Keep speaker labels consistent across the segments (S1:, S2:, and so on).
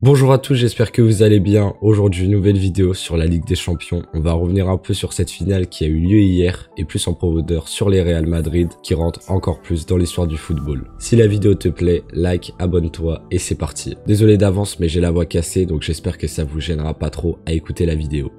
S1: Bonjour à tous, j'espère que vous allez bien. Aujourd'hui, nouvelle vidéo sur la Ligue des Champions. On va revenir un peu sur cette finale qui a eu lieu hier et plus en profondeur sur les Real Madrid qui rentrent encore plus dans l'histoire du football. Si la vidéo te plaît, like, abonne-toi et c'est parti. Désolé d'avance mais j'ai la voix cassée donc j'espère que ça vous gênera pas trop à écouter la vidéo.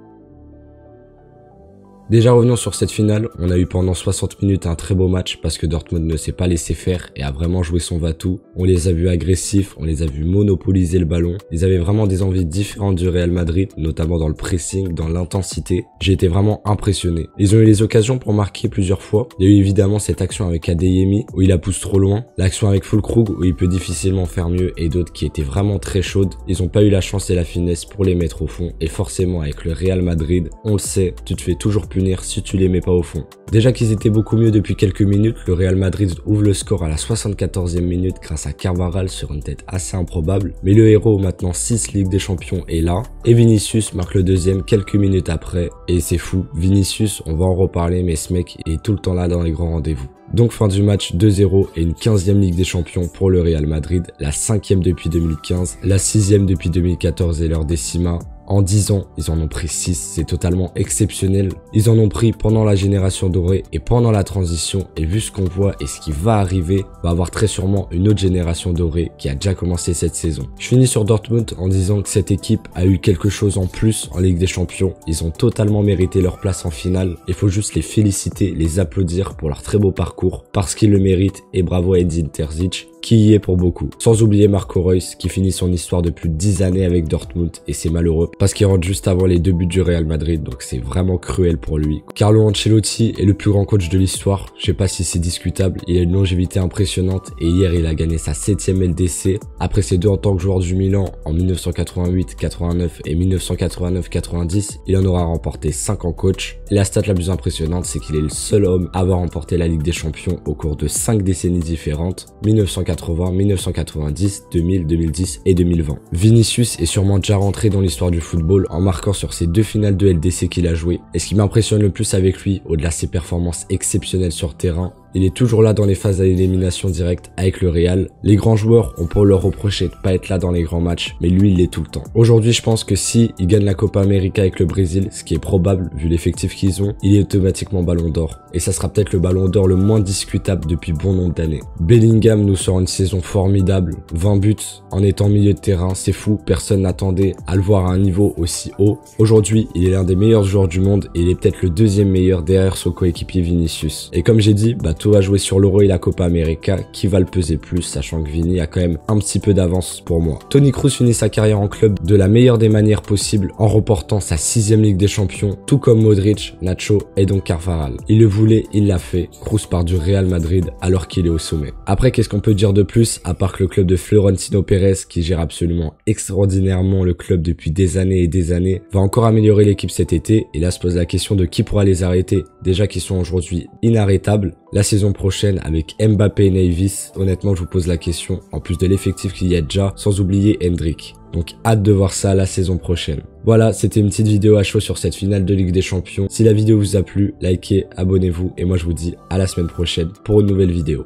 S1: Déjà revenons sur cette finale, on a eu pendant 60 minutes un très beau match parce que Dortmund ne s'est pas laissé faire et a vraiment joué son va-tout. On les a vus agressifs, on les a vus monopoliser le ballon. Ils avaient vraiment des envies différentes du Real Madrid, notamment dans le pressing, dans l'intensité. J'ai été vraiment impressionné. Ils ont eu les occasions pour marquer plusieurs fois. Il y a eu évidemment cette action avec Adeyemi où il la pousse trop loin, l'action avec Füllkrug où il peut difficilement faire mieux et d'autres qui étaient vraiment très chaudes. Ils n'ont pas eu la chance et la finesse pour les mettre au fond et forcément avec le Real Madrid, on le sait, tu te fais toujours punir si tu les mets pas au fond. Déjà qu'ils étaient beaucoup mieux depuis quelques minutes, le Real Madrid ouvre le score à la 74e minute grâce à Carvajal sur une tête assez improbable, mais le héros maintenant 6 Ligue des Champions est là, et Vinicius marque le deuxième quelques minutes après, et c'est fou, Vinicius, on va en reparler, mais ce mec est tout le temps là dans les grands rendez-vous. Donc fin du match 2-0 et une 15e Ligue des Champions pour le Real Madrid, la 5e depuis 2015, la 6e depuis 2014 et leur décima. En 10 ans, ils en ont pris 6, c'est totalement exceptionnel. Ils en ont pris pendant la génération dorée et pendant la transition. Et vu ce qu'on voit et ce qui va arriver, on va avoir très sûrement une autre génération dorée qui a déjà commencé cette saison. Je finis sur Dortmund en disant que cette équipe a eu quelque chose en plus en Ligue des Champions. Ils ont totalement mérité leur place en finale. Il faut juste les féliciter, les applaudir pour leur très beau parcours parce qu'ils le méritent et bravo à Edin Terzic qui y est pour beaucoup. Sans oublier Marco Reus qui finit son histoire de plus de 10 années avec Dortmund et c'est malheureux parce qu'il rentre juste avant les deux buts du Real Madrid donc c'est vraiment cruel pour lui. Carlo Ancelotti est le plus grand coach de l'histoire, je sais pas si c'est discutable, il a une longévité impressionnante et hier il a gagné sa 7e LDC après ses deux en tant que joueur du Milan en 1988-89 et 1989-90, il en aura remporté 5 en coach. Et la stat la plus impressionnante c'est qu'il est le seul homme à avoir remporté la Ligue des Champions au cours de 5 décennies différentes, 1980, 1990, 2000, 2010 et 2020. Vinicius est sûrement déjà rentré dans l'histoire du football en marquant sur ses deux finales de LDC qu'il a joué. Et ce qui m'impressionne le plus avec lui, au-delà de ses performances exceptionnelles sur terrain, il est toujours là dans les phases à élimination directe avec le Real. Les grands joueurs, on peut leur reprocher de pas être là dans les grands matchs, mais lui, il l'est tout le temps. Aujourd'hui, je pense que si il gagne la Copa América avec le Brésil, ce qui est probable vu l'effectif qu'ils ont, il est automatiquement Ballon d'Or. Et ça sera peut-être le Ballon d'Or le moins discutable depuis bon nombre d'années. Bellingham nous sort une saison formidable, 20 buts en étant milieu de terrain, c'est fou, personne n'attendait à le voir à un niveau aussi haut. Aujourd'hui, il est l'un des meilleurs joueurs du monde et il est peut-être le deuxième meilleur derrière son coéquipier Vinicius. Et comme j'ai dit, tout va jouer sur l'Euro et la Copa América, qui va le peser plus, sachant que Vini a quand même un petit peu d'avance pour moi. Toni Kroos finit sa carrière en club de la meilleure des manières possibles en remportant sa 6e Ligue des Champions, tout comme Modric, Nacho et donc Carvajal. Il le voulait, il l'a fait. Kroos part du Real Madrid alors qu'il est au sommet. Après, qu'est-ce qu'on peut dire de plus, à part que le club de Florentino Pérez, qui gère absolument extraordinairement le club depuis des années et des années, va encore améliorer l'équipe cet été, et là se pose la question de qui pourra les arrêter, déjà qu'ils sont aujourd'hui inarrêtables. La saison prochaine avec Mbappé et Neves, honnêtement je vous pose la question, en plus de l'effectif qu'il y a déjà, sans oublier Hendrik. Donc hâte de voir ça la saison prochaine. Voilà, c'était une petite vidéo à chaud sur cette finale de Ligue des Champions. Si la vidéo vous a plu, likez, abonnez-vous et moi je vous dis à la semaine prochaine pour une nouvelle vidéo.